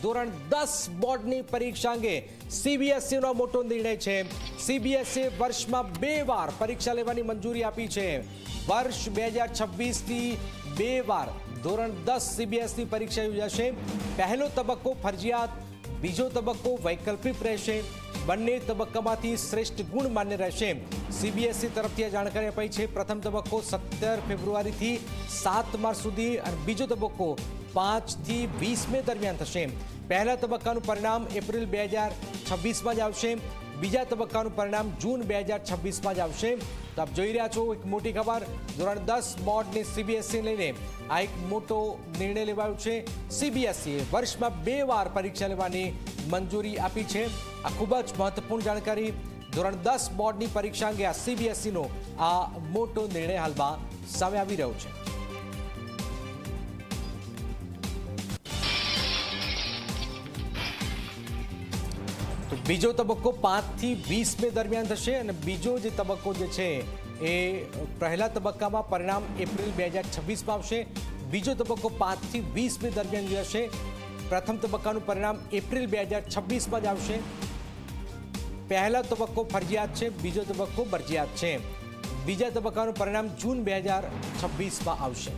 ધોરણ 10 બોર્ડની પરીક્ષા અંગે સીબીએસઈનો મોટો નિર્ણય છે। સીબીએસઈ વર્ષમાં 2 વાર પરીક્ષા લેવાની મંજૂરી આપી છે। વર્ષ 2026થી 2 વાર ધોરણ 10 સીબીએસઈ પરીક્ષા યોજાશે। પહેલો તબક્કો ફરજિયાત, બીજો તબક્કો વૈકલ્પિક રહેશે। બંને તબક્કામાંથી શ્રેષ્ઠ ગુણ માન્ય રહેશે। સીબીએસઈ તરફથી આ જાણકારી અપાઈ છે। પ્રથમ તબક્કો 17 ફેબ્રુઆરીથી 7 માર્ચ સુધી અને બીજો તબક્કો 5 થી 20 મે દરમિયાન થશે। પહેલા તબક્કાનું પરિણામ એપ્રિલ 2026માં જ આવશે। બીજા તબક્કાનું પરિણામ જૂન 2026માં જ આવશે। તો આપ જોઈ રહ્યા છો એક મોટી ખબર, ધોરણ 10 બોર્ડની સીબીએસઈ લઈને આ એક મોટો નિર્ણય લેવાયો છે। સીબીએસઈએ વર્ષમાં 2 વાર પરીક્ષા લેવાની મંજૂરી આપી છે। આ ખૂબ જ મહત્વપૂર્ણ જાણકારી, ધોરણ 10 બોર્ડની પરીક્ષા અંગે આ સીબીએસઈનો આ મોટો નિર્ણય હાલમાં સામે આવી રહ્યો છે। તો બીજો તબક્કો 5 થી 20 મે દરમિયાન થશે અને બીજો જે તબક્કો જે છે એ પહેલા તબક્કામાં પરિણામ એપ્રિલ 2026માં આવશે। બીજો તબક્કો 5 થી 20 મે દરમિયાન યોજાશે। પ્રથમ તબક્કાનું પરિણામ એપ્રિલ 2026માં જ આવશે। પહેલા તબક્કો ફરજિયાત છે, બીજો તબક્કો મરજિયાત છે। બીજા તબક્કાનું પરિણામ જૂન 2026માં આવશે।